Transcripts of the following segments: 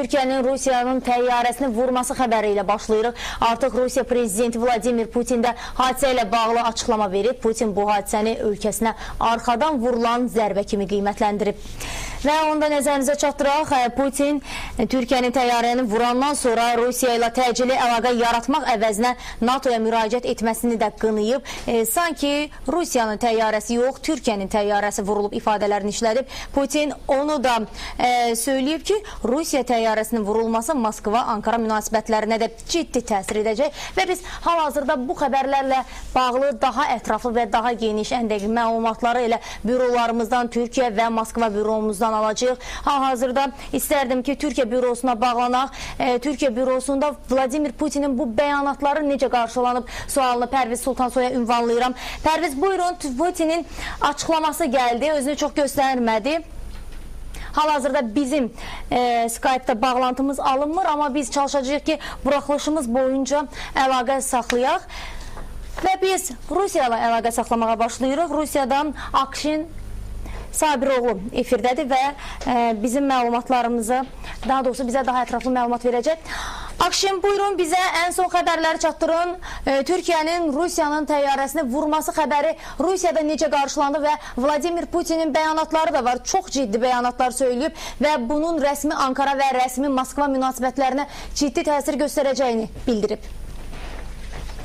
Türkiyənin Rusiyanın təyyarəsini vurması xəbəri ilə başlayırıq. Artıq Rusiya prezidenti Vladimir Putin də hadisə ilə bağlı açıqlama verib. Putin bu hadisəni ölkəsinə arxadan vurulan zərbə kimi qiymətləndirib. Və onda nəzərinizə çatdıraq, Putin Türkiyənin təyyarəni vurandan sonra Rusiya ilə təcili əlaqə yaratmaq əvəzinə NATO-ya müraciət etməsini də qınayıb. Sanki Rusiyanın təyyarəsi yox, Türkiyənin təyyarəsi vurulub ifadələrini işlədib. Putin onu da söyləyib ki, Rusiya təyyarəsinin vurulması Moskva-Ankara münasibətlərinə də ciddi təsir edəcək və biz hal-hazırda bu xəbərlərlə bağlı daha ətraflı və daha geniş, ən dəqiq məlumatları elə bürolarımızdan, Türkiyə və Moskva büromuzdan alacağıq. Hal-hazırda istərdim ki, Türkiyə bürosuna bağlanaq. Türkiyə bürosunda Vladimir Putinin bu bəyanatları necə qarşılanıb sualını Pərviz Sultansoy'a ünvanlayıram. Pərviz, buyurun, Putinin açıqlaması gəldi, özünü çox göstərmədi. Hal-hazırda bizim Skype-da bağlantımız alınmır, amma biz çalışacağıq ki, buraxılışımız boyunca əlaqə saxlayaq. Və biz Rusiya ilə əlaqə saxlamağa başlayırıq. Rusiyadan Akşin Sabiroğlu efirdədir və bizim məlumatlarımızı, daha doğrusu bizə daha ətraflı məlumat verəcək. Akşin, buyurun, bizə ən son xəbərləri çatdırın. Türkiyənin Rusiyanın təyyarəsini vurması xəbəri Rusiyada necə qarşılandı və Vladimir Putinin bəyanatları da var. Çox ciddi bəyanatlar söyləyib və bunun rəsmi Ankara və rəsmi Moskva münasibətlərinə ciddi təsir göstərəcəyini bildirib.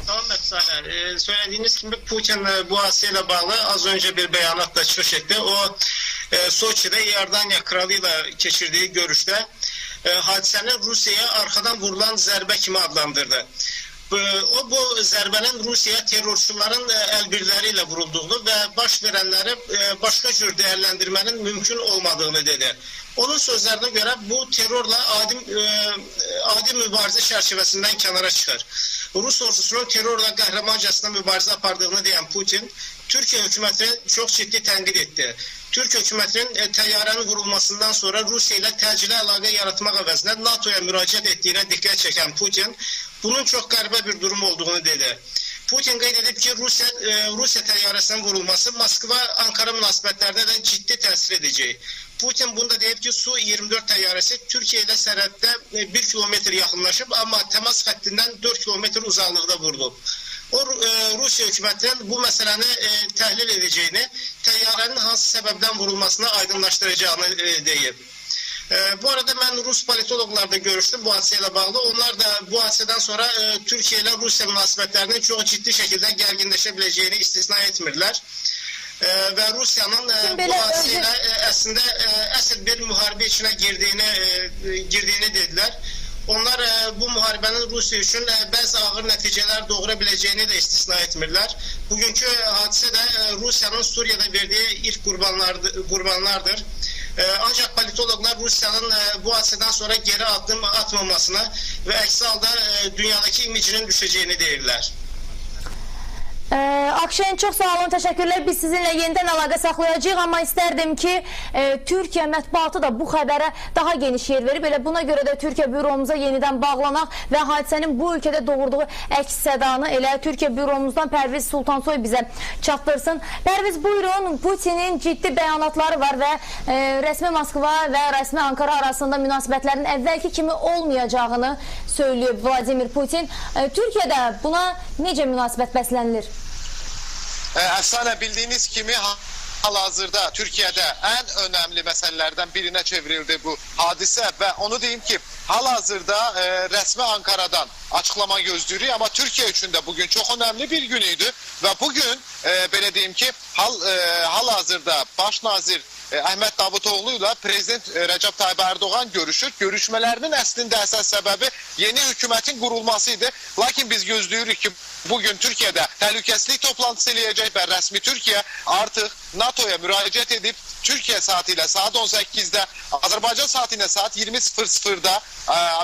Tamam Efsane. Söylediğiniz gibi Putin bu hadisayla bağlı az önce bir beyanatla çıkış etti. O Soçi'de Yordanya kralıyla geçirdiği görüşte hadisenin Rusya'ya arkadan vurulan zərbe kimi adlandırdı. O bu zərbənin Rusiya terrorçuların elbirleriyle vurulduğunu ve baş verenleri başka cür değerlendirmenin mümkün olmadığını dedi. Onun sözlerine göre bu terörle adi mübarizə çerçevesinden kenara çıkar. Rus ordusunun terörle qəhrəmancasına mübarizə apardığını diyen Putin, Türkiye hükümetini çok ciddi tənkit etti. Türk hükümetinin təyyarənin vurulmasından sonra Rusya ile təcili əlaqə yaratmaq əvəzinə NATO'ya müraciət ettiğine dikkat çeken Putin, bunun çok qəribə bir durum olduğunu dedi. Putin qeyd edib ki, Rusiya təyyarəsinin vurulması Moskva-Ankara münasibətlərdə də ciddi təsir edəcək. Putin bunda deyib ki, Su-24 təyyarəsi Türkiyə ilə sərhəddə 1 kilometr yaxınlaşıb, amma təmas xəttindən 4 kilometr uzaqlıqda vurulub. O, Rusiya hökumətinin bu məsələni təhlil edəcəyini, təyyarənin hansı səbəbdən vurulmasını aydınlaşdıracağını deyib. Bu arada ben Rus politologlarla görüştüm bu hadiseyle bağlı. Onlar da bu hadiseden sonra Türkiye ile Rusya münasibetlerinin çok ciddi şekilde gerginleşebileceğini istisna etmirler. Ve Rusya'nın bu hadiseyle aslında əsl bir müharibə içine girdiğini dediler. Onlar bu müharibənin Rusya üçün bəzi ağır nəticələr doğura bileceğini de istisna etmirlər. Bugünkü hadise de Rusya'nın Suriye'de verdiği ilk kurbanlardır. Ancak politologlar Rusya'nın bu hadiseden sonra geri adım atmamasına ve aksi halde dünyadaki imicinin düşeceğini deyirlər. Akşin, çox sağ olun, təşəkkürlər. Biz sizinlə yenidən əlaqə saxlayacağıq, amma istərdim ki, Türkiyə mətbuatı da bu xəbərə daha geniş yer verib. Elə buna görə də Türkiyə büromuza yenidən bağlanaq və hadisənin bu ölkədə doğurduğu əks sədanı elə Türkiyə büromuzdan Pərviz Sultansoy bizə çatdırsın. Pərviz, buyurun, Putinin ciddi bəyanatları var və rəsmi Moskva və rəsmi Ankara arasında münasibətlərin əvvəlki kimi olmayacağını söylüyor Vladimir Putin. Türkiyədə buna necə münasibət bəslənilir? Efsane, bildiğiniz kimi hal-hazırda Türkiye'de en önemli meselelerden birine çevrildi bu hadise ve onu diyeyim ki hal-hazırda resmi Ankara'dan açıklama gözlüyor ama Türkiye için de bugün çok önemli bir günüydü ve bugün böyle diyeyim ki hal-hazırda Başnazir Ahmet Davutoğlu ile Prezident Recep Tayyip Erdoğan görüşür. Görüşmelerinin əslində əsas səbəbi yeni hükümetin kurulmasıydı. Lakin biz gözlüyoruz ki bugün Türkiye'de təhlükəsizlik toplantısı eləyəcək və rəsmi Türkiye artık NATO'ya müraciət edib Türkiye saatiyle saat 18'de, Azerbaycan saatiyle saat 20:00'da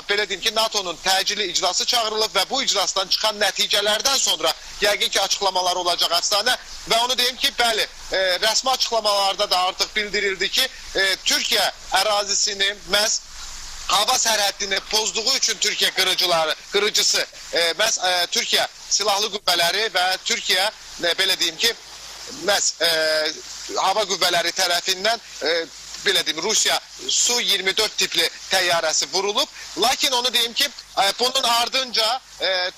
belə deyim ki NATO'nun təcili icrası çağırılıb ve bu icrasdan çıkan nəticələrdən sonra yəqin ki açıklamalar olacak efsane ve onu diyeyim ki bəli rəsmi açıklamalarda da artık bildirildi ki Türkiye ərazisini məhz hava sərhədini pozduğu üçün Türkiye qırıcısı Türkiye silahlı qüvvələri və Türkiye belə deyim ki məhz hava qüvvələri tərəfindən belə deyim Rusiya Su-24 tipli təyyarəsi vurulub. Lakin onu deyim ki, bunun ardınca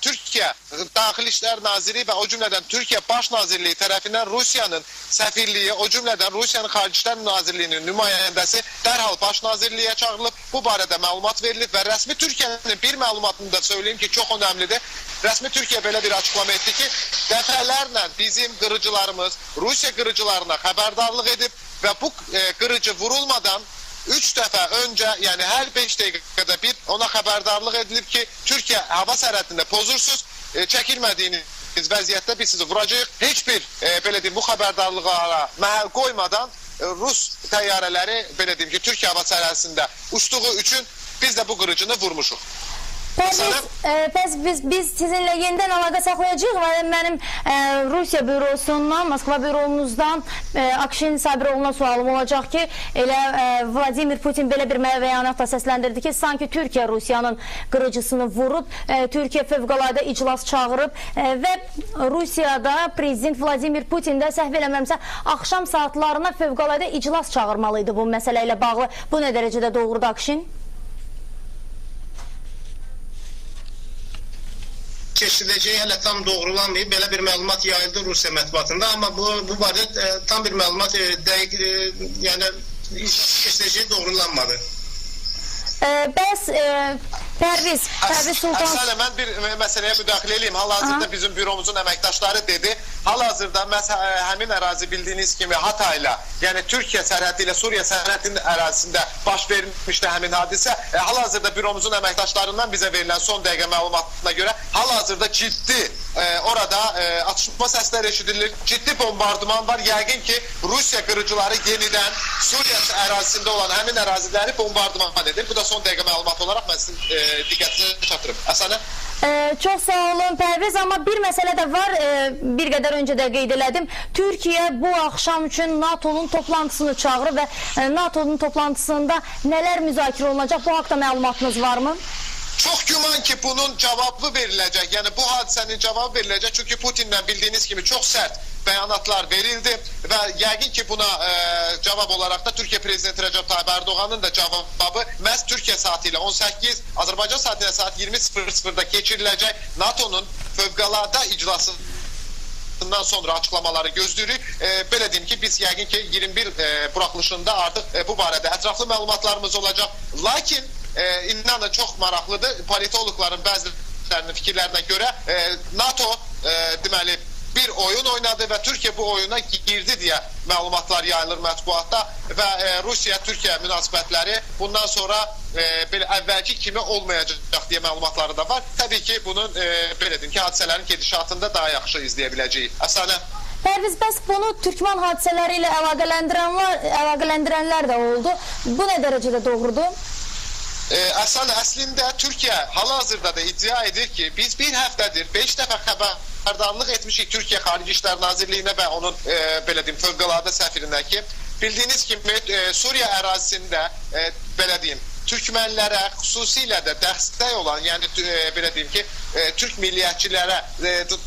Türkiyə Daxili İşlər Naziri və o cümlədən Türkiyə Baş Nazirliyi tərəfindən Rusiyanın səfirliyi, o cümlədən Rusiyanın Xarici İşlər Nazirliyinin nümayəndəsi dərhal Baş Nazirliyə çağırılıb. Bu barədə məlumat verilib və rəsmi Türkiyənin bir məlumatını da söyleyeyim ki, çox önəmlidir. Rəsmi Türkiyə belə bir açıqlama etdi ki, dəfələrlə bizim qırıcılarımız Rusiya qırıcılarına xəbərdarlıq edib və bu qırıcı vurulmadan 3 dəfə öncə, yəni hər 5 dəqiqədə bir ona xəbərdarlıq edilib ki, Türkiyə hava sərhədində pozursuz, çəkilmədiyiniz vəziyyətdə biz sizi vuracağıq. Heç bir, belə deyim, bu xəbərdarlıqlara məhəl qoymadan Rus təyyarələri, belə deyim ki, Türkiyə hava sərhədində uçduğu üçün biz də bu qırıcını vurmuşuq. Biz sizinlə yenidən əlaqə saxlayacağıq və mənim Rusiya bürosundan, Moskva büromuzdan Akşin Sabiroğlu'na sualım olacaq ki, elə Vladimir Putin belə bir bəyanatla səsləndirdi ki, sanki Türkiyə Rusiyanın qırıcısını vurub, Türkiyə fövqəladə iclas çağırıb və Rusiyada Prezident Vladimir Putin də səhv eləmirəmsə axşam saatlarına fövqəladə iclas çağırmalıydı bu məsələ ilə bağlı. Bu nə dərəcədə doğrudur Akşin? Keçiriləcəyi hələ tam doğrulanmayıb. Belə bir məlumat yayıldı Rusiya mətbuatında, amma bu barədə tam bir məlumat dəqiq, yəni keçiriləcəyi doğrulanmadı. Bəs Pərviz Sultan... Əfsanə, mən bir məsələyə müdaxilə edeyim. Hal-hazırda bizim büromuzun əməkdaşları dedi. Hal-hazırda həmin ərazi bildiyiniz kimi Hatayla, yəni Türkiyə sərhədi ilə Suriya sərhədinin ərazisində baş vermişdi həmin hadisə. Hal-hazırda büromuzun əməkdaşlarından bizə verilən son dəqiqə məlumatına görə hal-hazırda ciddi orada atışma səsləri eşidilir. Ciddi bombardıman var. Yəqin ki, Rusiya qırıcıları yenidən Suriya ərazisində olan həmin əraziləri bombardıman edir. Bu da son dəqiqə məlumat olaraq mən sizin diqqətinizə çatdırım. Əsanə? Çox sağ olun Pərviz, amma bir məsələ də var, bir qədər öncə də qeyd elədim. Türkiyə bu axşam üçün NATO'nun toplantısını çağırır və NATO'nun toplantısında nələr müzakirə olunacaq, bu haqda məlumatınız varmı? Çox güman ki, bunun cavabı veriləcək. Yəni bu hadisənin cavabı veriləcək. Çünki Putin'dən bildiyiniz kimi çox sərt bəyanatlar verildi və yəqin ki, buna cavab olaraq da Türkiyə Prezidenti Rəcəb Tayyip Erdoğan'ın da cavabı məhz Türkiyə saatı ilə 18, Azərbaycan saatı ilə saat 20:00-da keçiriləcək NATO'nun fövqəladə iclasından sonra açıqlamaları gözləyirik. Belə deyim ki, biz yəqin ki, 21 buraxılışında artıq bu barədə ətraflı məlumatlarımız olacaq. Lakin inanın çox maraqlıdır. Politologların bəzilərinin fikirlərinə görə NATO deməli bir oyun oynadı və Türkiyə bu oyuna girdi deyə məlumatlar yayılır mətbuatda və Rusiya-Türkiyə münasibətləri bundan sonra belə əvvəlki kimi olmayacaq deyə məlumatları da var. Təbii ki, bunun belə deyim ki, hadisələrin gedişatında daha yaxşı izləyə biləcəyik. Əfsanə? Pərviz, bəs bunu Türkmen hadisələri ilə əlaqələndirənlər də oldu. Bu nə dərəcədə doğrudur? Əslində Türkiyə hal-hazırda da iddia edir ki, biz bir həftədir 5 dəfə xəbərdarlıq etmişik Türkiyə Xarici İşlər Nazirliyinə və onun belə deyim fövqəladə səfirinə ki, bildiyiniz kimi Suriya ərazisində belə deyim Türkmenlərə xüsusilə də dəstək olan, yəni belə deyim ki, Türk milliyyətçilərə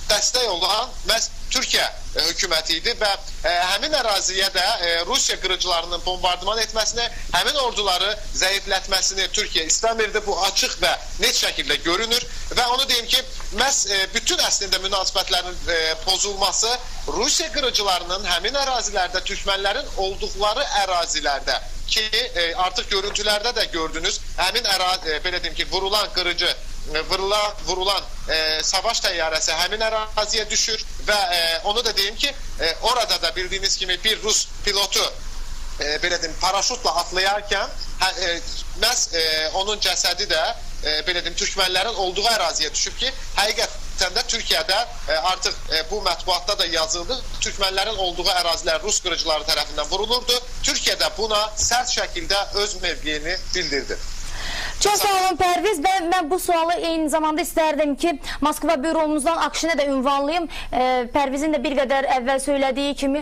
dəstək olan məhz Türkiyə hökuməti idi və həmin əraziyə də Rusiya qırıcılarının bombardıman etməsini, həmin orduları zəiflətməsini Türkiyə istəmirdi. Bu açıq və net şəkildə görünür və onu deyim ki, məhz bütün əslində münasibətlərin pozulması Rusiya qırıcılarının həmin ərazilərdə Türkmenlərin olduqları ərazilərdə ki, artıq görüntülərdə də gördünüz, həmin belə deyim ki, vurulan qırıcı, vurulan savaş təyyarəsi həmin əraziyə düşür və onu da deyim ki, orada da bildiyiniz kimi bir Rus pilotu belə deyim, paraşutla atlayarkən məhz onun cəsədi də belə deyim, Türkmenlərin olduğu əraziyə düşüb ki, həqiqətən də Türkiyədə artıq bu mətbuatda da yazıldı. Türkmenlərin olduğu ərazilər Rus qırıcıları tərəfindən vurulurdu. Türkiyə də buna sərt şəkildə öz mövqeyini bildirdi. Çox sağ olun Pərviz. Mən bu sualı eyni zamanda istərdim ki, Moskva büromuzdan Akşinə də ünvanlayım. Pərvizin də bir qədər əvvəl söylədiyi kimi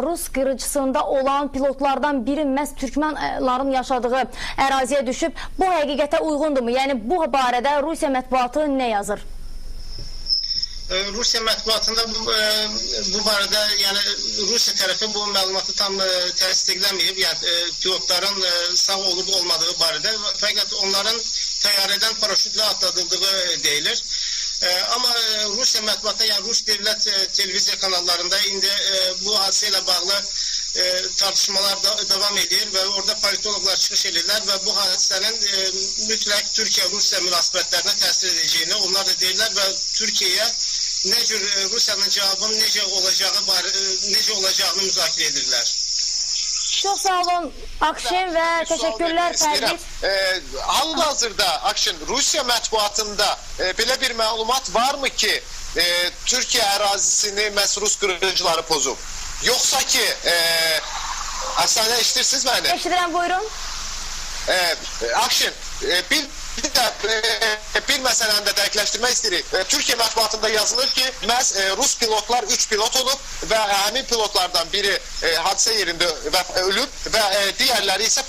Rus qırıcısında olan pilotlardan biri məhz Türkmenlərin yaşadığı əraziyə düşüb. Bu həqiqətə uyğundurmu? Yəni bu barədə Rusiya mətbuatı nə yazır? Rusiya mətbuatında bu barədə, yəni Rusiya tərəfi bu məlumatı tam təsdiqləməyib, yəni pilotların sağ olub olmadığı barədə, fəqət onların təyyarədən paraşütlə atladıldığı deyilir. Amma Rusiya mətbuatı, yəni Rus dövlət televiziya kanallarında indi bu hadisə ilə bağlı tartışmalar devam edir və orada politologlar çıxış edirlər və bu hadisənin mütləq Türkiyə-Rusiya münasibətlərinə təsir edəcəyini onlar da deyirlər və Türkiyəyə nə cür Rusiyanın cavabının necə olacağını müzakirə edirlər. Çox sağ olun Akşin və təşəkkürlər Pərviz. Hal-hazırda Akşin, Rusiya mətbuatında belə bir məlumat varmı ki, Türkiyə ərazisini məhz Rus qırıcıları pozub? Yoxsa ki, Əfsanə eşitirsiniz məni? Eşidirəm, buyurun. Akşin, bir məsələni də dəqiqləşdirmək istəyirik. Türkiyə mətbuatında yazılır ki, məhz Rus pilotlar 3 pilot olub və həmin pilotlardan biri hadisə yerində ölüb və digərləri isə